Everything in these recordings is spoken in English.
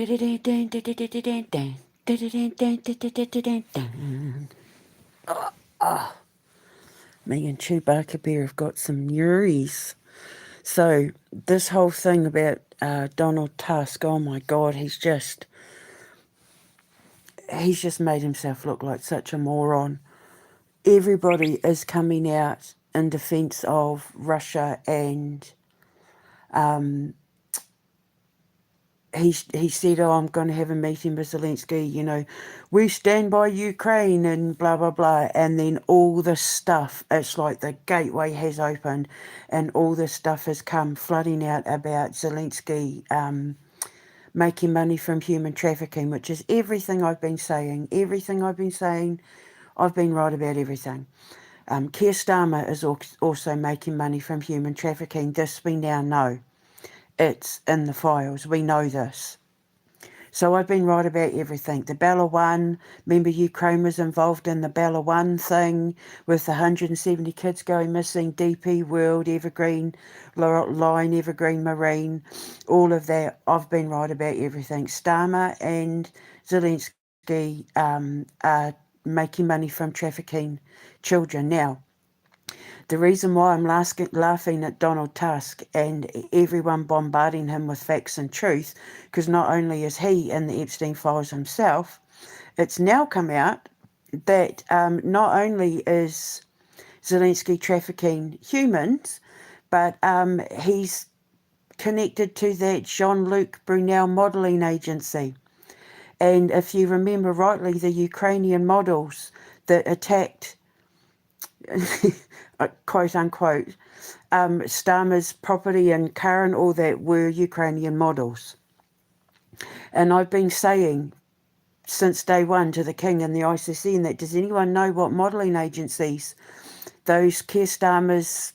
Me and Chewbacca Bear have got some news. So this whole thing about Donald Tusk, oh my God, he's just made himself look like such a moron. Everybody is coming out in defence of Russia, and he said, "Oh, I'm going to have a meeting with Zelensky. You know, we stand by Ukraine and blah blah blah." And then all this stuff, it's like the gateway has opened, and all this stuff has come flooding out about Zelensky making money from human trafficking, which is everything I've been saying. Everything I've been saying, I've been right about everything. Keir Starmer is also making money from human trafficking. This we now know. It's in the files. We know this. So I've been right about everything. The Bella One, remember Ukraine was involved in the Bella One thing with the 170 kids going missing, DP World, Evergreen Line, Evergreen Marine, all of that. I've been right about everything. Starmer and Zelensky are making money from trafficking children. Now, the reason why I'm laughing at Donald Tusk and everyone bombarding him with facts and truth, because not only is he in the Epstein files himself, it's now come out that not only is Zelensky trafficking humans, but he's connected to that Jean-Luc Brunel modelling agency. And if you remember rightly, the Ukrainian models that attacked quote unquote, Starmer's property and car and all that were Ukrainian models. And I've been saying since day one to the King and the ICC that does anyone know what modelling agencies those Keir Starmer's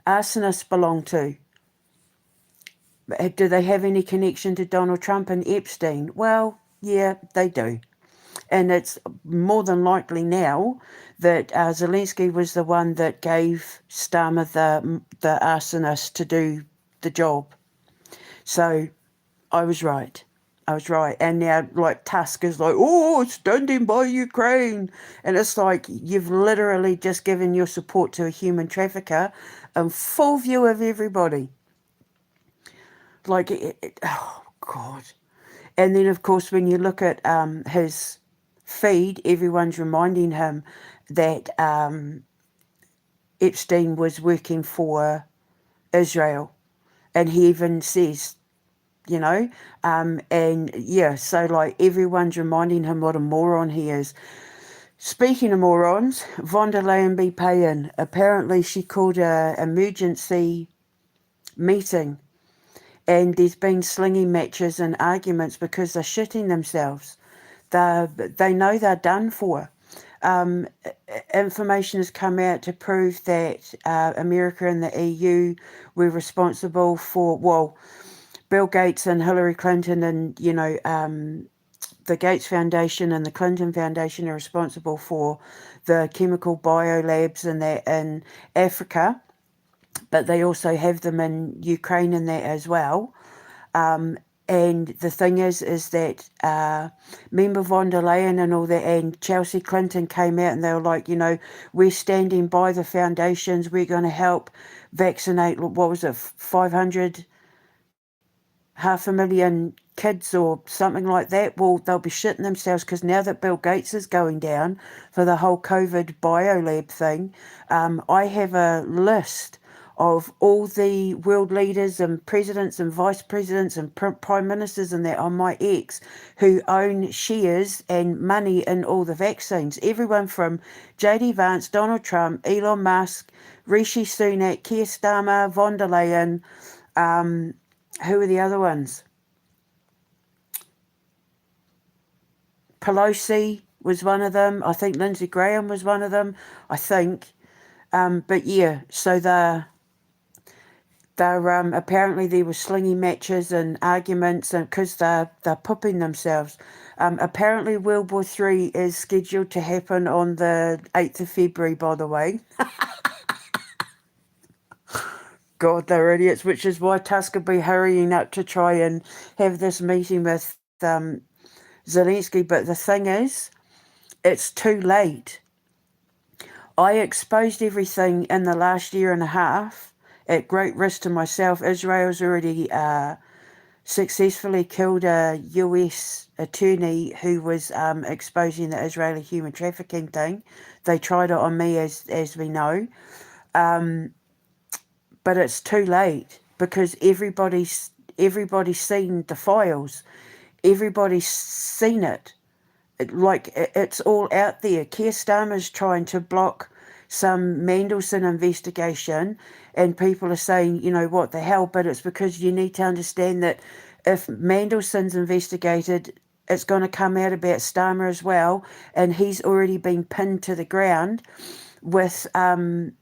arsonists belong to? Do they have any connection to Donald Trump and Epstein? Well, yeah, they do. And it's more than likely now that Zelensky was the one that gave Starmer the arsonist to do the job. So I was right. I was right. And now, like, Tusk is like, oh, standing by Ukraine. And it's like, you've literally just given your support to a human trafficker in full view of everybody. Like, oh, God. And then, of course, when you look at his feed, everyone's reminding him that Epstein was working for Israel. And he even says, you know, and yeah, so like everyone's reminding him what a moron he is. Speaking of morons, von der Leyen be paying. Apparently she called an emergency meeting, and there's been slinging matches and arguments because they're shitting themselves. They know they're done for. Information has come out to prove that America and the EU were responsible for, well, Bill Gates and Hillary Clinton and, you know, the Gates Foundation and the Clinton Foundation are responsible for the chemical biolabs and that in Africa, but they also have them in Ukraine and that as well. And the thing is that remember von der Leyen and all that, and Chelsea Clinton came out and they were like, you know, we're standing by the foundations, we're going to help vaccinate, what was it, 500, 500,000 kids or something like that. Well, they'll be shitting themselves because now that Bill Gates is going down for the whole COVID biolab thing, I have a list of all the world leaders and presidents and vice presidents and prime ministers and that on my ex who own shares and money in all the vaccines. Everyone from J.D. Vance, Donald Trump, Elon Musk, Rishi Sunak, Keir Starmer, von der Leyen, who are the other ones? Pelosi was one of them. I think Lindsey Graham was one of them. I think. But yeah, so they're apparently there were slinging matches and arguments, and because they're pooping themselves. Apparently World War III is scheduled to happen on the 8th of February, by the way. God, they're idiots, which is why Tusk will be hurrying up to try and have this meeting with Zelensky. But the thing is, it's too late. I exposed everything in the last year and a half at great risk to myself. Israel's already successfully killed a US attorney who was exposing the Israeli human trafficking thing. They tried it on me, as we know. But it's too late because everybody's seen the files. Everybody's seen it. It's all out there. Keir Starmer's trying to block some Mandelson investigation, and people are saying, what the hell? But it's because you need to understand that if Mandelson's investigated, it's going to come out about Starmer as well, and he's already been pinned to the ground with the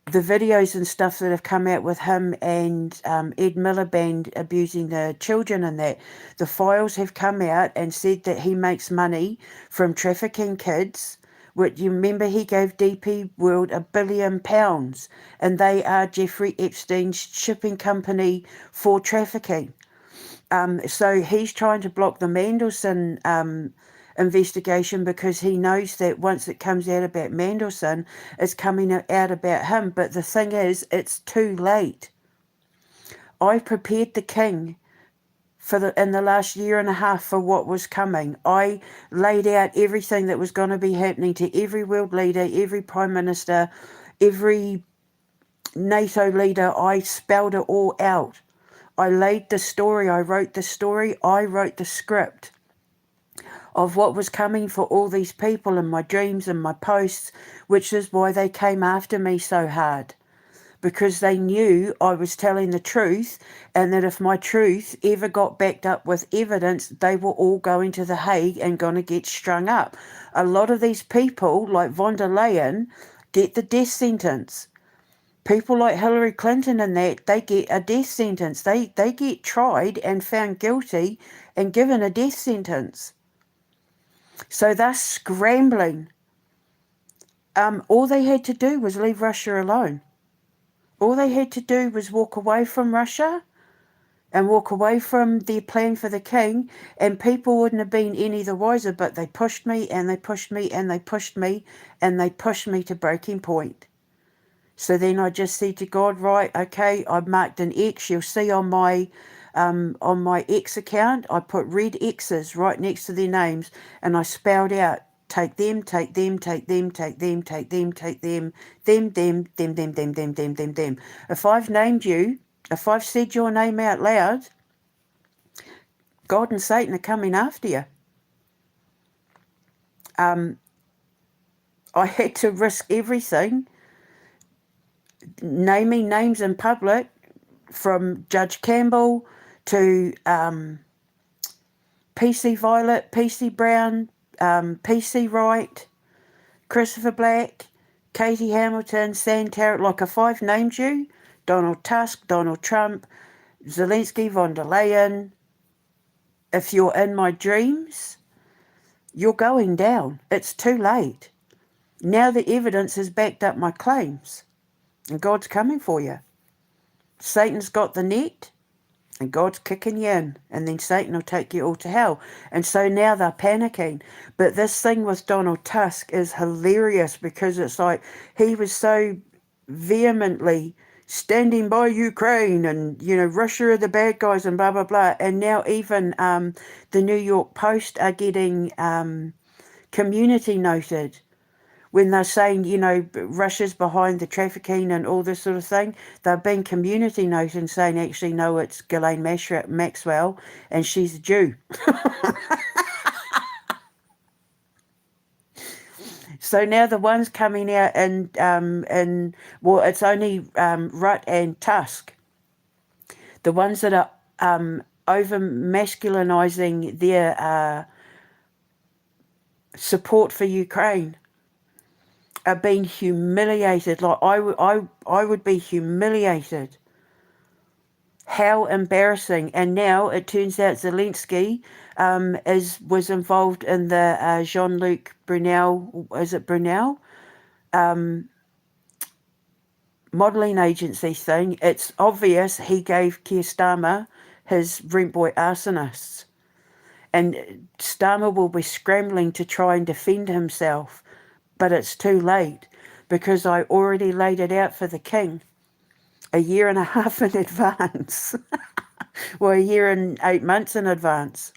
videos and stuff that have come out with him and Ed Miliband abusing the children and that. The files have come out and said that he makes money from trafficking kids. Which, you remember, he gave DP World £1 billion, and they are Jeffrey Epstein's shipping company for trafficking. So he's trying to block the Mandelson investigation because he knows that once it comes out about Mandelson, it's coming out about him. But the thing is, it's too late. I prepared the king in the last year and a half for what was coming. I laid out everything that was going to be happening to every world leader, every prime minister, every NATO leader. I spelled it all out. I laid the story. I wrote the story. I wrote the script of what was coming for all these people in my dreams and my posts, which is why they came after me so hard. Because they knew I was telling the truth, and that if my truth ever got backed up with evidence, they were all going to The Hague and going to get strung up. A lot of these people, like von der Leyen, get the death sentence. People like Hillary Clinton and that, they get a death sentence. They get tried and found guilty and given a death sentence. So they're scrambling. All they had to do was leave Russia alone. All they had to do was walk away from Russia and walk away from their plan for the king, and people wouldn't have been any the wiser, but they pushed me and they pushed me and they pushed me and they pushed me to breaking point. So then I just said to God, right, okay, I've marked an X. You'll see on my X account, I put red X's right next to their names, and I spelled out, take them, take them, take them, take them, take them, take them, them. If I've named you, if I've said your name out loud, God and Satan are coming after you. I had to risk everything, naming names in public, from Judge Campbell to PC Violet, PC Brown, PC Wright, Christopher Black, Katie Hamilton, Santara. Like, if I've named you, Donald Tusk, Donald Trump, Zelensky, von der Leyen, if you're in my dreams, you're going down. It's too late. Now the evidence has backed up my claims, and God's coming for you. Satan's got the net, and God's kicking you in, and then Satan will take you all to hell. And so now they're panicking. But this thing with Donald Tusk is hilarious, because it's like he was so vehemently standing by Ukraine and, Russia are the bad guys and blah, blah, blah. And now even the New York Post are getting community noted when they're saying, Russia's behind the trafficking and all this sort of thing. They've been community noted and saying, actually, no, it's Ghislaine Maxwell, and she's a Jew. So now the ones coming out and it's only Rutt and Tusk, the ones that are over masculinizing their support for Ukraine, are being humiliated. Like I would be humiliated. How embarrassing. And now it turns out Zelensky was involved in the Jean-Luc Brunel, is it Brunel? Modelling agency thing. It's obvious he gave Keir Starmer his rent boy arsonists. And Starmer will be scrambling to try and defend himself, but it's too late because I already laid it out for the king a year and a half in advance. Well, a year and 8 months in advance.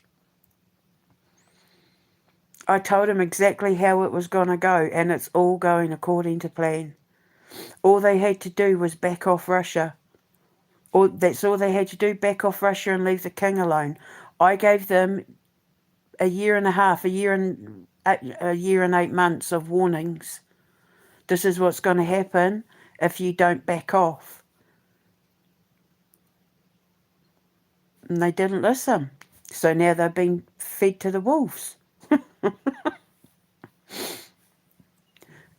I told him exactly how it was going to go, and it's all going according to plan. All they had to do was back off Russia. That's all they had to do, back off Russia and leave the king alone. I gave them a year and a half, a year and 8 months of warnings. This is what's going to happen if you don't back off. And they didn't listen. So now they've been fed to the wolves.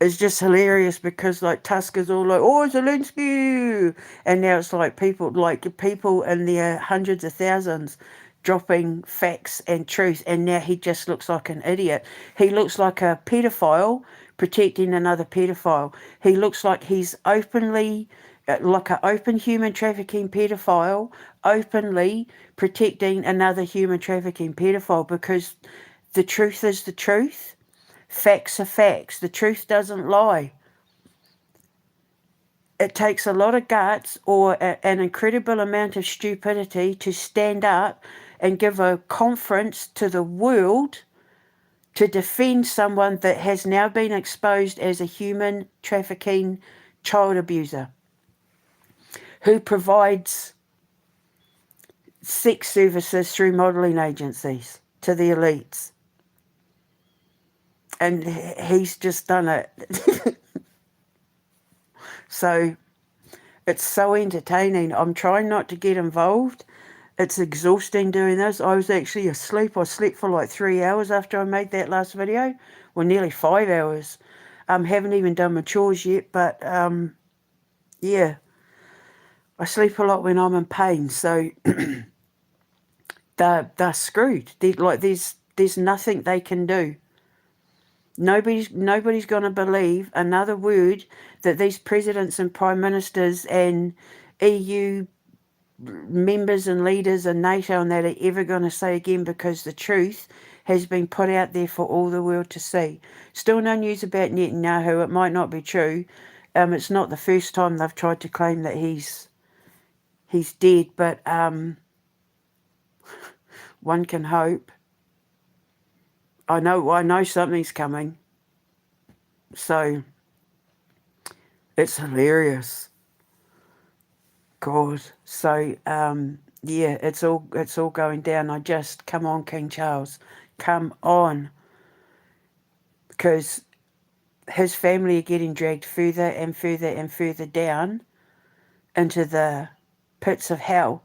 It's just hilarious because like Tusk is all like, oh, Zelensky, and now it's like people in their hundreds of thousands dropping facts and truth, and now he just looks like an idiot. He looks like a pedophile protecting another pedophile. He looks like he's openly like an open human trafficking pedophile, openly protecting another human trafficking pedophile, because the truth is the truth. Facts are facts. The truth doesn't lie. It takes a lot of guts or an incredible amount of stupidity to stand up and give a conference to the world to defend someone that has now been exposed as a human trafficking child abuser who provides sex services through modelling agencies to the elites. And he's just done it. So it's so entertaining. I'm trying not to get involved. It's exhausting doing this. I was actually asleep. I slept for like 3 hours after I made that last video. Well, nearly 5 hours. Haven't even done my chores yet, but yeah. I sleep a lot when I'm in pain, so they're screwed. There's nothing they can do. Nobody's going to believe another word that these presidents and prime ministers and EU members and leaders and NATO and that are ever going to say again, because the truth has been put out there for all the world to see. Still no news about Netanyahu. It might not be true. It's not the first time they've tried to claim that he's dead, but one can hope. I know something's coming. So it's hilarious. God. So yeah, it's all going down. Come on, King Charles. Come on. Because his family are getting dragged further and further and further down into the pits of hell.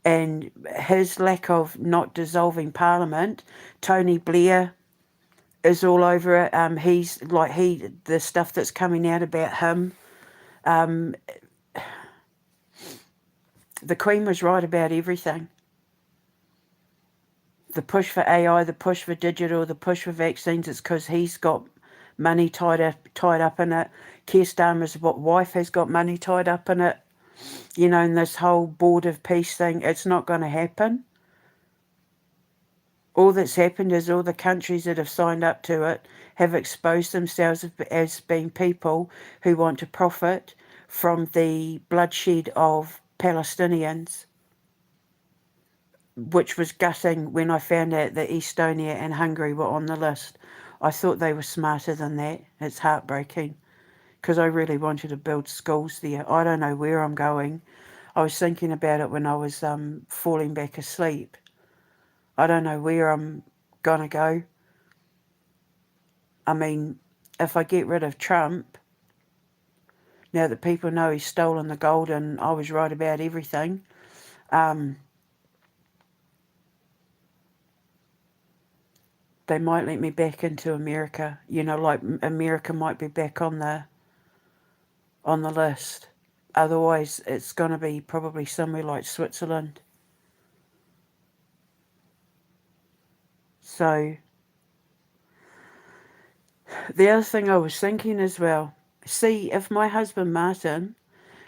And his lack of not dissolving Parliament, Tony Blair is all over it. He's like the stuff that's coming out about him. The Queen was right about everything. The push for AI, the push for digital, the push for vaccines, it's because he's got money tied up in it. Keir Starmer's wife has got money tied up in it. You know, in this whole Board of Peace thing, it's not going to happen. All that's happened is all the countries that have signed up to it have exposed themselves as being people who want to profit from the bloodshed of Palestinians, which was gutting when I found out that Estonia and Hungary were on the list. I thought they were smarter than that. It's heartbreaking because I really wanted to build schools there. I don't know where I'm going. I was thinking about it when I was falling back asleep. I don't know where I'm going to go. I mean, if I get rid of Trump, now that people know he's stolen the gold and I was right about everything, they might let me back into America. You know, like America might be back on the list. Otherwise, it's going to be probably somewhere like Switzerland. So, the other thing I was thinking as well, see, if my husband Martin,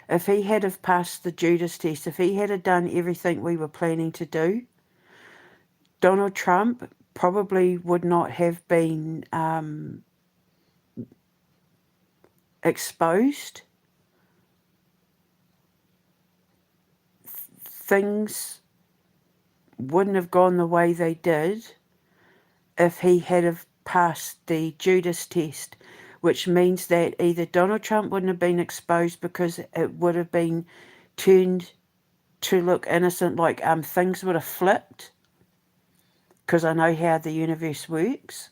if he had have passed the Judas test, if he had have done everything we were planning to do, Donald Trump probably would not have been exposed. Things wouldn't have gone the way they did if he had have passed the Judas test, which means that either Donald Trump wouldn't have been exposed because it would have been turned to look innocent, like things would have flipped, because I know how the universe works,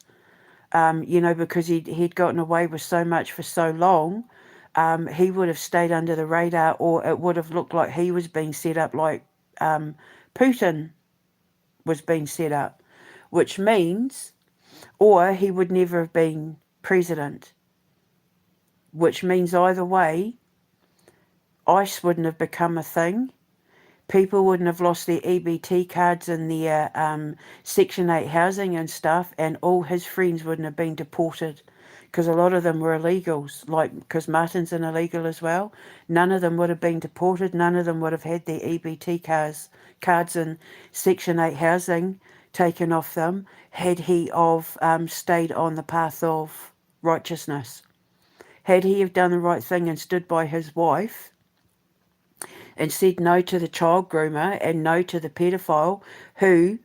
because he'd gotten away with so much for so long, he would have stayed under the radar, or it would have looked like he was being set up like Putin was being set up, which means, or he would never have been president, which means either way, ICE wouldn't have become a thing. People wouldn't have lost their EBT cards and their Section 8 housing and stuff, and all his friends wouldn't have been deported, because a lot of them were illegals, because Martin's an illegal as well. None of them would have been deported. None of them would have had their EBT cards and Section 8 housing taken off them had he of stayed on the path of righteousness. Had he have done the right thing and stood by his wife and said no to the child groomer and no to the pedophile who,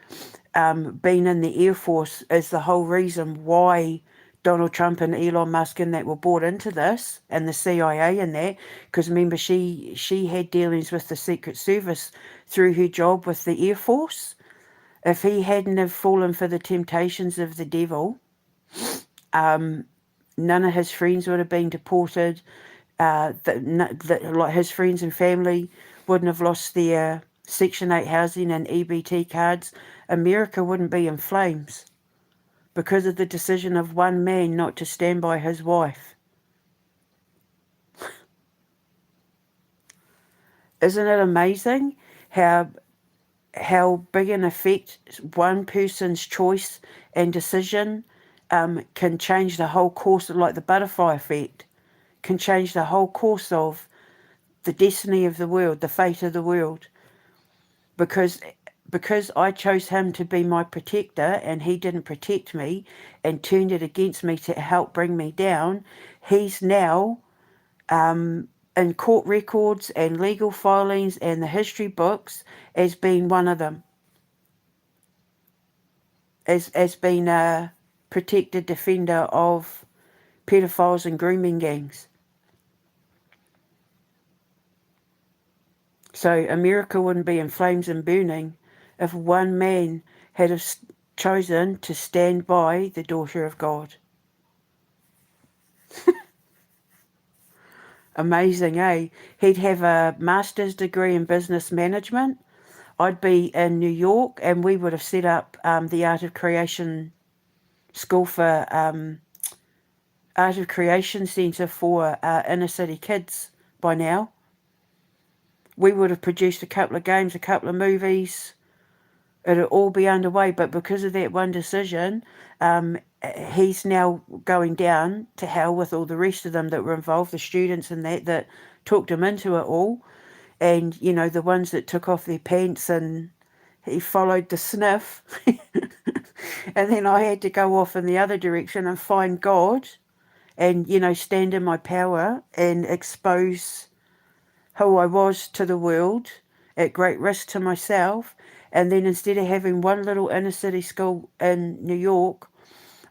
being in the Air Force, is the whole reason why Donald Trump and Elon Musk and that were brought into this, and the CIA and that, because remember she had dealings with the Secret Service through her job with the Air Force. If he hadn't have fallen for the temptations of the devil, none of his friends would have been deported. Like his friends and family wouldn't have lost their Section 8 housing and EBT cards. America wouldn't be in flames because of the decision of one man not to stand by his wife. Isn't it amazing how big an effect one person's choice and decision can change the whole course, like the butterfly effect, can change the whole course of the destiny of the world, the fate of the world. Because I chose him to be my protector and he didn't protect me and turned it against me to help bring me down, he's now in court records and legal filings and the history books as being one of them, as being a protected defender of pedophiles and grooming gangs. So America wouldn't be in flames and burning if one man had have chosen to stand by the daughter of God. Amazing, eh? He'd have a master's degree in business management. I'd be in New York and we would have set up the Art of Creation School for Art of Creation Centre for inner city kids by now. We would have produced a couple of games, a couple of movies. It'll all be underway, but because of that one decision, he's now going down to hell with all the rest of them that were involved, the students and that talked him into it all. And, the ones that took off their pants and he followed the sniff. And then I had to go off in the other direction and find God and, stand in my power and expose who I was to the world at great risk to myself. And then instead of having one little inner city school in New York,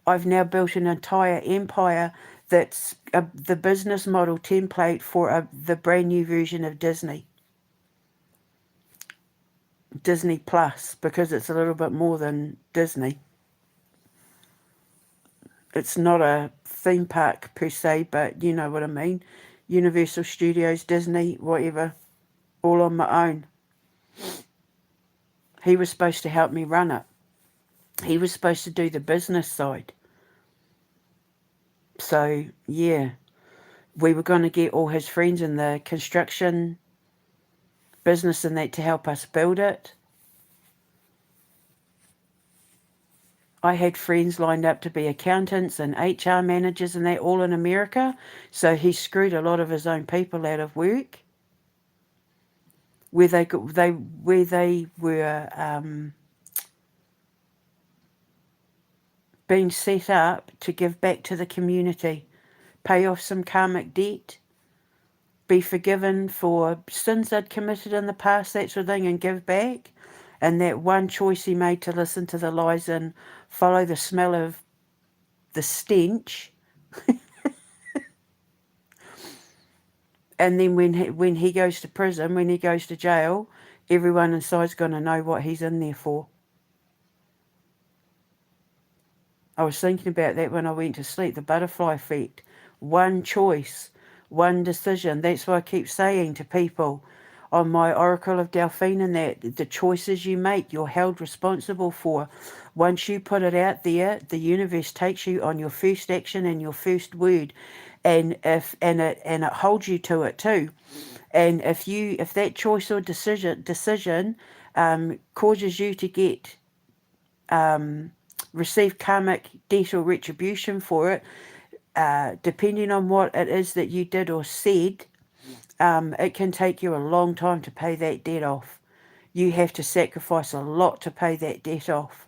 I've now built an entire empire that's the business model template for the brand new version of Disney Plus, because it's a little bit more than Disney. It's not a theme park per se, but you know what I mean. Universal Studios, Disney, whatever, all on my own. He was supposed to help me run it. He was supposed to do the business side. So, yeah, we were going to get all his friends in the construction business and that to help us build it. I had friends lined up to be accountants and HR managers and that all in America. So he screwed a lot of his own people out of work where they were been set up to give back to the community, pay off some karmic debt, be forgiven for sins they'd committed in the past, that sort of thing, and give back. And that one choice he made to listen to the lies and follow the smell of the stench. And then when he goes to prison, when he goes to jail, everyone inside's going to know what he's in there for. I was thinking about that when I went to sleep, the butterfly effect. One choice, one decision. That's why I keep saying to people on my Oracle of Delphine and that the choices you make, you're held responsible for. Once you put it out there, the universe takes you on your first action and your first word, and it holds you to it too. And if that choice or decision causes you to get receive karmic debt or retribution for it, depending on what it is that you did or said, it can take you a long time to pay that debt off. You have to sacrifice a lot to pay that debt off.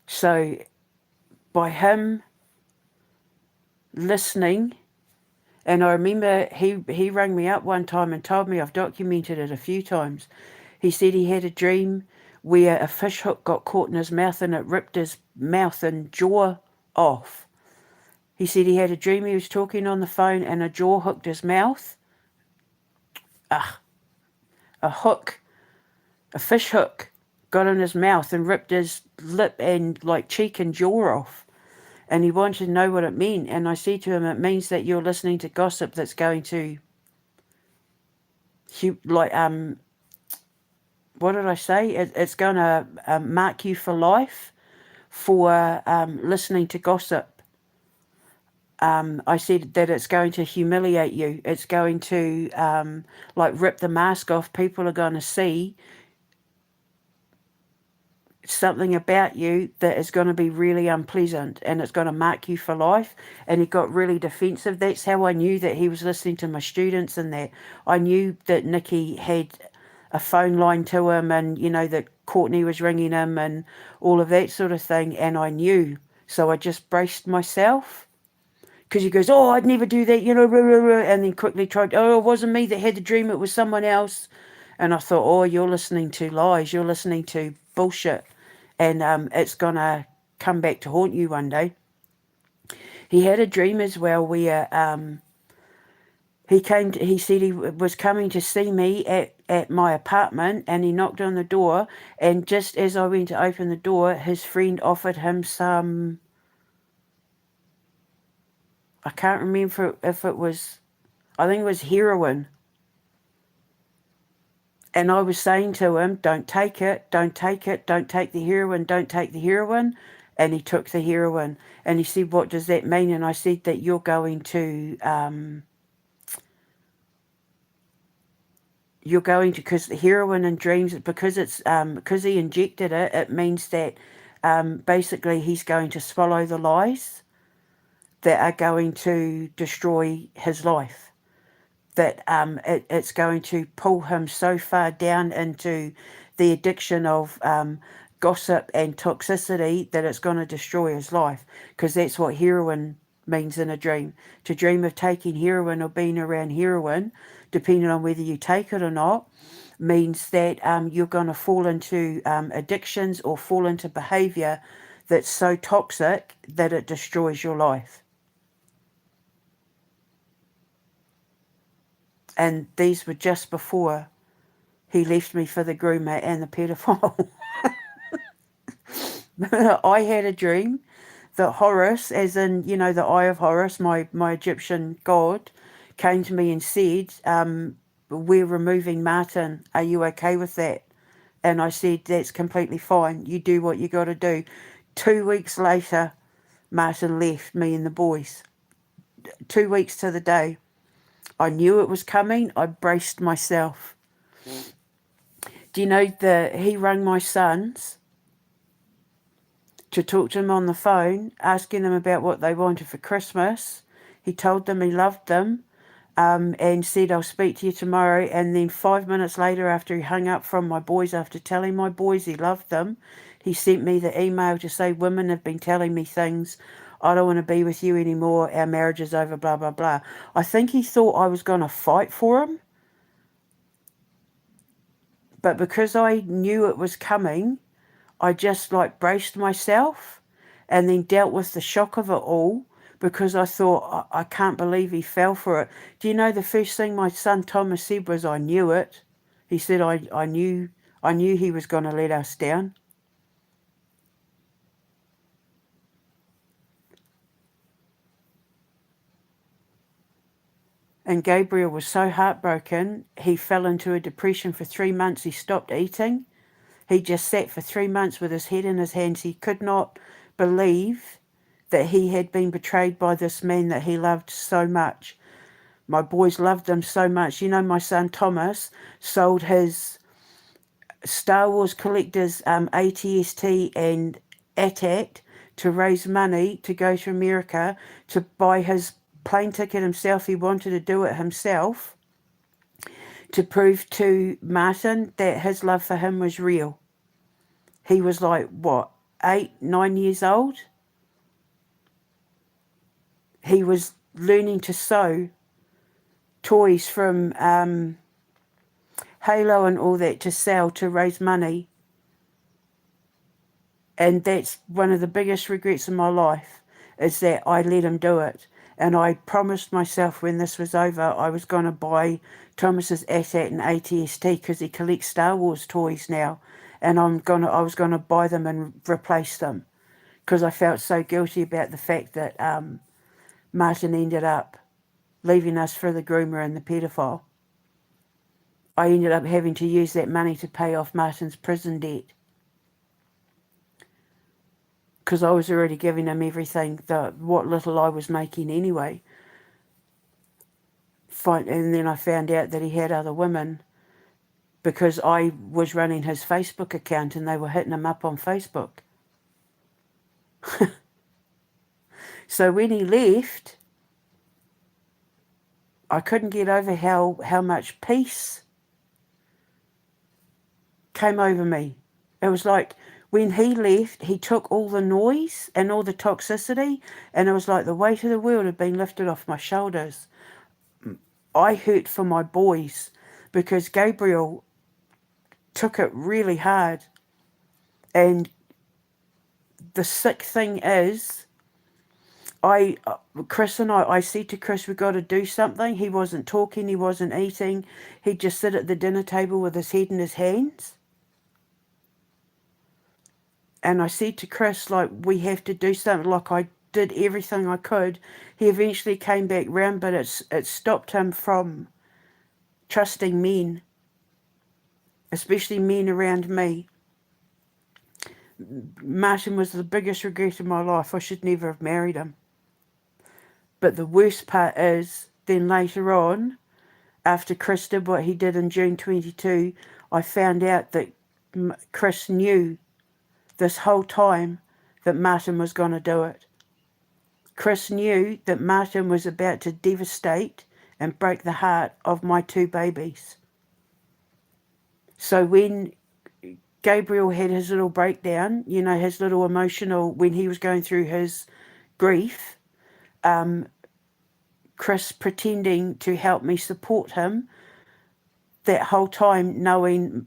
So by him listening, and I remember he rang me up one time and told me, I've documented it a few times, he said he had a dream where a fish hook got caught in his mouth and it ripped his mouth and jaw off. He said he had a dream he was talking on the phone and a jaw hooked his mouth. A fish hook got in his mouth and ripped his lip and like cheek and jaw off. And he wanted to know what it meant. And I said to him, it means that you're listening to gossip that's going to, like, what did I say? It's going to mark you for life for listening to gossip. I said that it's going to humiliate you. It's going to, like, rip the mask off. People are going to see something about you that is going to be really unpleasant and it's going to mark you for life. And he got really defensive. That's how I knew that he was listening to my students and that I knew that Nikki had a phone line to him and, you know, that Courtney was ringing him and all of that sort of thing. And I knew. So I just braced myself. Because he goes, oh, I'd never do that, you know, and then quickly tried, oh, it wasn't me that had the dream, it was someone else. And I thought, oh, you're listening to lies, you're listening to bullshit, and it's going to come back to haunt you one day. He had a dream as well where he said he was coming to see me at my apartment, and he knocked on the door, and just as I went to open the door, his friend offered him some, I can't remember if it was, I think it was heroin. And I was saying to him, don't take it, don't take it, don't take the heroin, don't take the heroin. And he took the heroin. And he said, what does that mean? And I said that you're going to, because the heroin and dreams, because it's, because he injected it, it means that basically he's going to swallow the lies that are going to destroy his life. That it's going to pull him so far down into the addiction of gossip and toxicity that it's going to destroy his life, because that's what heroin means in a dream. To dream of taking heroin or being around heroin, depending on whether you take it or not, means that you're going to fall into addictions or fall into behaviour that's so toxic that it destroys your life. And these were just before he left me for the groomer and the pedophile. I had a dream that Horus, as in, you know, the Eye of Horus, my Egyptian god, came to me and said, we're removing Martin. Are you okay with that? And I said, that's completely fine. You do what you got to do. 2 weeks later, Martin left me and the boys. 2 weeks to the day. I knew it was coming. I braced myself. Do you know that he rang my sons to talk to them on the phone, asking them about what they wanted for Christmas? He told them he loved them. and said, I'll speak to you tomorrow. And then 5 minutes later, after he hung up from my boys, after telling my boys he loved them, he sent me the email to say, women have been telling me things. I don't want to be with you anymore. Our marriage is over, blah, blah, blah. I think he thought I was going to fight for him. But because I knew it was coming, I just like braced myself and then dealt with the shock of it all, because I thought, I can't believe he fell for it. Do you know the first thing my son Thomas said was, I knew it. He said, I knew he was going to let us down. And Gabriel was so heartbroken, he fell into a depression for 3 months. He stopped eating. He just sat for 3 months with his head in his hands. He could not believe that he had been betrayed by this man that he loved so much. My boys loved him so much. You know, my son Thomas sold his Star Wars collector's ATST and AT-AT to raise money to go to America to buy his plane ticket himself. He wanted to do it himself to prove to Martin that his love for him was real. He was like, what, 8, 9 years old? He was learning to sew toys from Halo and all that to sell to raise money. And that's one of the biggest regrets in my life, is that I let him do it. And I promised myself when this was over, I was going to buy Thomas's AT-AT and ATST, because he collects Star Wars toys now. And I was going to buy them and replace them, because I felt so guilty about the fact that Martin ended up leaving us for the groomer and the paedophile. I ended up having to use that money to pay off Martin's prison debt, because I was already giving him everything, what little I was making anyway. And then I found out that he had other women, because I was running his Facebook account and they were hitting him up on Facebook. So when he left, I couldn't get over how much peace came over me. It was like when he left, he took all the noise and all the toxicity, and it was like the weight of the world had been lifted off my shoulders. I hurt for my boys because Gabriel took it really hard. And the sick thing is, Chris and I said to Chris, we've got to do something. He wasn't talking, he wasn't eating. He'd just sit at the dinner table with his head in his hands. And I said to Chris, like, we have to do something. Like, I did everything I could. He eventually came back round, but it stopped him from trusting men, especially men around me. Martin was the biggest regret of my life. I should never have married him. But the worst part is, then later on, after Chris did what he did in June 22, I found out that Chris knew this whole time that Martin was going to do it. Chris knew that Martin was about to devastate and break the heart of my 2 babies. So when Gabriel had his little breakdown, you know, his little emotional, when he was going through his grief, Chris pretending to help me support him that whole time, knowing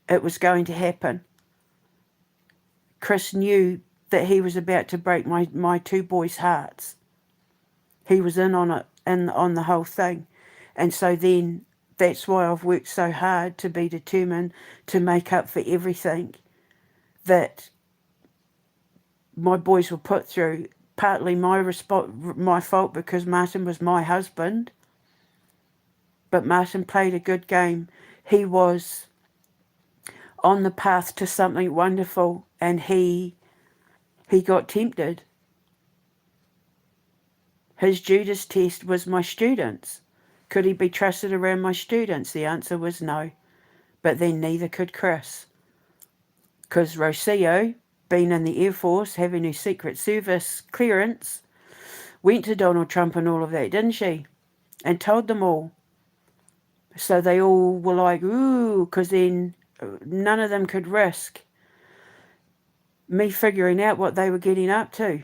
it was going to happen. Chris knew that he was about to break my 2 boys' hearts. He was in on it, and on the whole thing. And so then that's why I've worked so hard to be determined to make up for everything that my boys were put through. Partly my fault, because Martin was my husband. But Martin played a good game. He was on the path to something wonderful, and he got tempted. His Judas test was my students. Could he be trusted around my students? The answer was no. But then neither could Chris. Because Rocio, being in the Air Force, having her Secret Service clearance, went to Donald Trump and all of that, didn't she? and told them all. So they all were like, ooh, because then none of them could risk me figuring out what they were getting up to.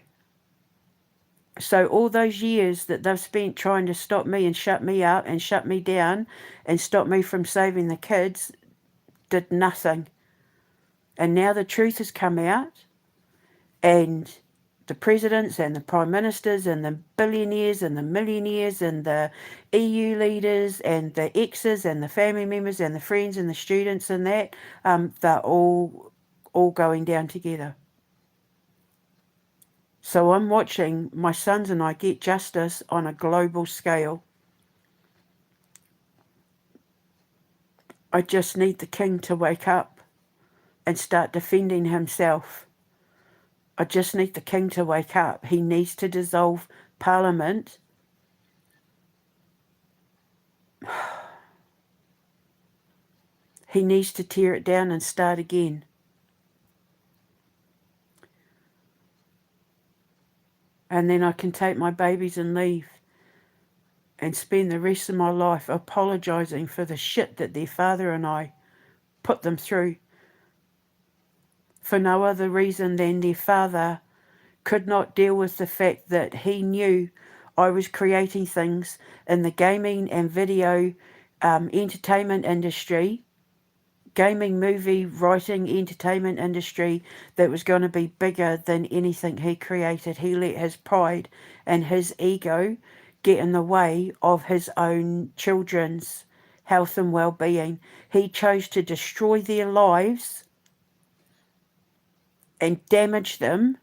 So all those years that they've spent trying to stop me and shut me up and shut me down and stop me from saving the kids did nothing. And now the truth has come out, and the presidents and the prime ministers and the billionaires and the millionaires and the EU leaders and the exes and the family members and the friends and the students and that, they're all going down together. So I'm watching my sons and I get justice on a global scale. I just need the king to wake up and start defending himself. I just need the king to wake up. He needs to dissolve Parliament. He needs to tear it down and start again. And then I can take my babies and leave and spend the rest of my life apologising for the shit that their father and I put them through, for no other reason than their father could not deal with the fact that he knew I was creating things in the gaming and video entertainment industry, gaming, movie, writing, entertainment industry that was going to be bigger than anything he created. He let his pride and his ego get in the way of his own children's health and well-being. He chose to destroy their lives and damage them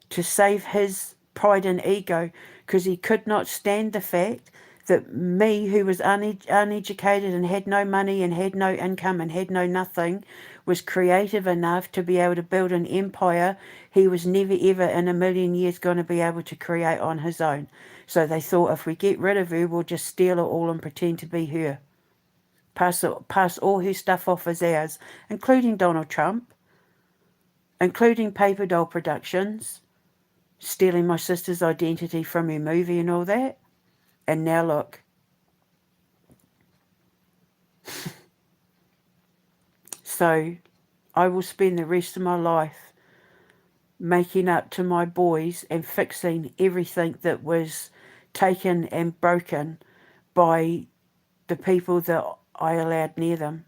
to save his pride and ego, because he could not stand the fact that me, who was uneducated and had no money and had no income and had no nothing, was creative enough to be able to build an empire he was never ever in a million years going to be able to create on his own. So they thought, if we get rid of her, we'll just steal it all and pretend to be her. Pass all her stuff off as ours, including Donald Trump, including Paper Doll Productions, stealing my sister's identity from her movie and all that. And now look. So I will spend the rest of my life making up to my boys and fixing everything that was taken and broken by the people that I allowed near them.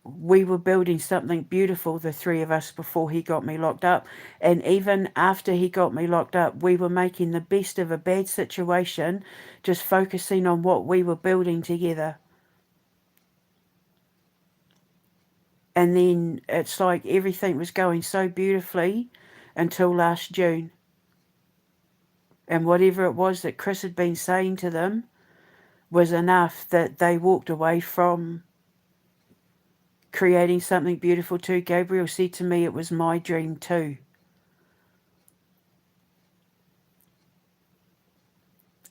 We were building something beautiful, the three of us, before he got me locked up. And even after he got me locked up, we were making the best of a bad situation, just focusing on what we were building together. And then it's like everything was going so beautifully until last June. And whatever it was that Chris had been saying to them was enough that they walked away from creating something beautiful too. Gabriel said to me it was my dream too.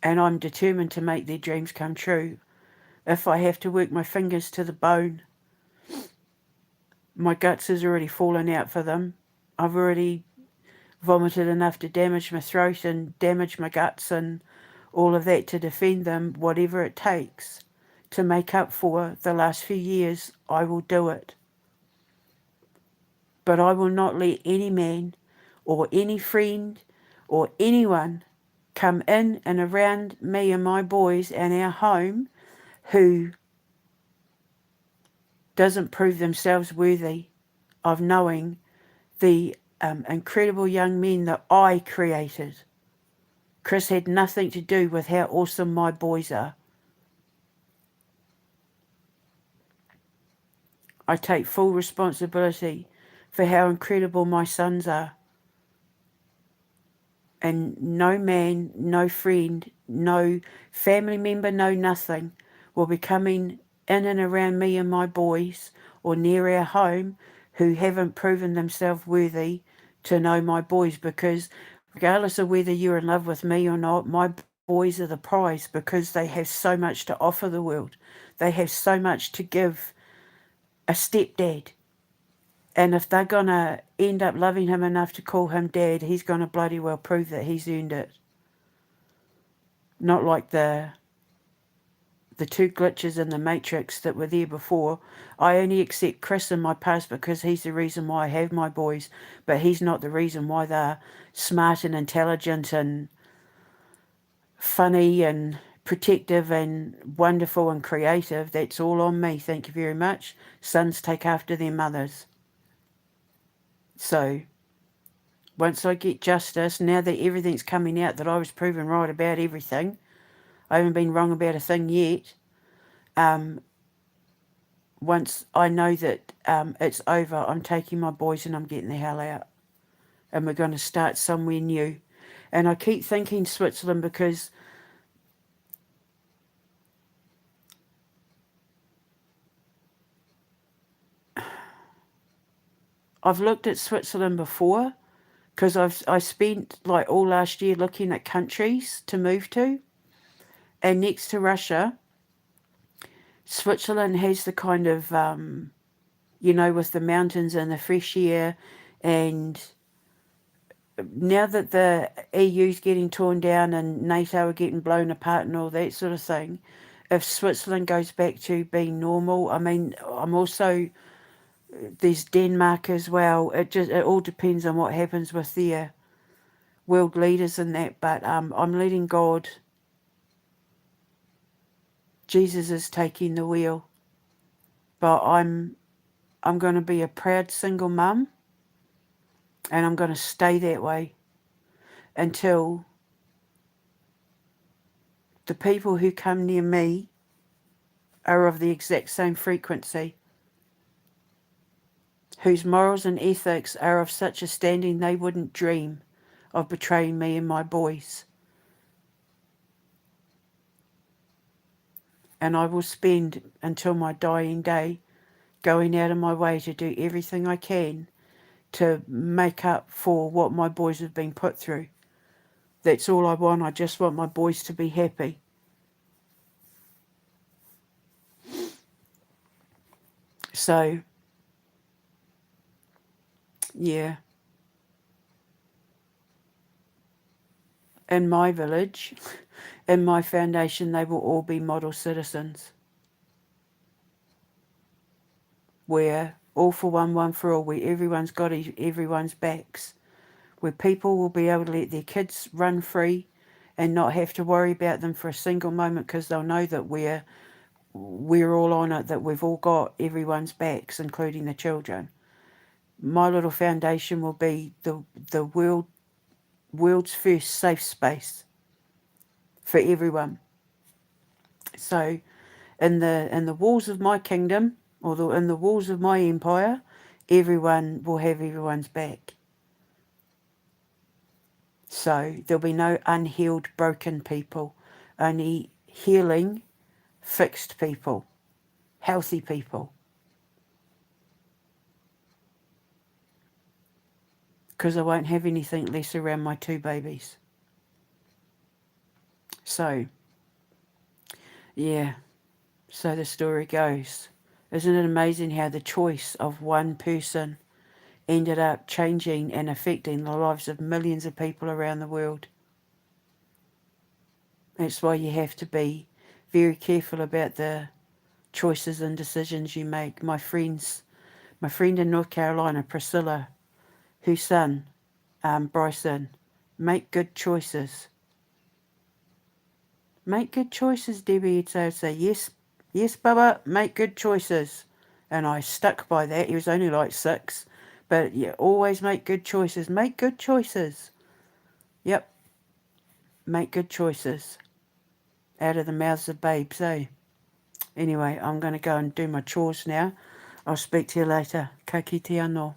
And I'm determined to make their dreams come true. If I have to work my fingers to the bone. My guts has already fallen out for them. I've already vomited enough to damage my throat and damage my guts and all of that to defend them. Whatever it takes to make up for the last few years, I will do it. But I will not let any man or any friend or anyone come in and around me and my boys and our home who doesn't prove themselves worthy of knowing the incredible young men that I created. Chris had nothing to do with how awesome my boys are. I take full responsibility for how incredible my sons are. And no man, no friend, no family member, no nothing will be coming in and around me and my boys or near our home who haven't proven themselves worthy to know my boys, because regardless of whether you're in love with me or not, my boys are the prize, because they have so much to offer the world. They have so much to give a stepdad. And if they're going to end up loving him enough to call him dad, he's going to bloody well prove that he's earned it. Not like the two glitches in the Matrix that were there before. I only accept Chris in my past because he's the reason why I have my boys, but he's not the reason why they're smart and intelligent and funny and protective and wonderful and creative. That's all on me. Thank you very much. Sons take after their mothers. So once I get justice, now that everything's coming out that I was proven right about everything, I haven't been wrong about a thing yet. Once I know that it's over, I'm taking my boys and I'm getting the hell out. And we're going to start somewhere new. And I keep thinking Switzerland because I've looked at Switzerland before because I spent like all last year looking at countries to move to. And next to Russia, Switzerland has the kind of, with the mountains and the fresh air. And now that the EU's getting torn down and NATO are getting blown apart and all that sort of thing, if Switzerland goes back to being normal, I mean, I'm also, there's Denmark as well. It all depends on what happens with their world leaders and that. But I'm letting God. Jesus is taking the wheel. But I'm going to be a proud single mum, and I'm going to stay that way until the people who come near me are of the exact same frequency, whose morals and ethics are of such a standing they wouldn't dream of betraying me and my boys. And I will spend until my dying day going out of my way to do everything I can to make up for what my boys have been put through. That's all I want. I just want my boys to be happy. So, yeah. In my village, in my foundation, they will all be model citizens. Where all for one for all, where everyone's got everyone's backs. Where people will be able to let their kids run free and not have to worry about them for a single moment because they'll know that we're all on it, that we've all got everyone's backs, including the children. My little foundation will be the world's first safe space for everyone. So in the walls of my kingdom, or in the walls of my empire, everyone will have everyone's back. So there'll be no unhealed, broken people, only healing, fixed people, healthy people. Because I won't have anything less around my two babies. So, yeah, so the story goes. Isn't it amazing how the choice of one person ended up changing and affecting the lives of millions of people around the world? That's why you have to be very careful about the choices and decisions you make. My friend in North Carolina, Priscilla, whose son, Bryson, make good choices. Make good choices, Debbie. I'd say, yes, Bubba, make good choices. And I stuck by that. He was only like 6. But yeah, always make good choices. Make good choices. Yep. Make good choices. Out of the mouths of babes, eh? Anyway, I'm going to go and do my chores now. I'll speak to you later. Ka kite anō.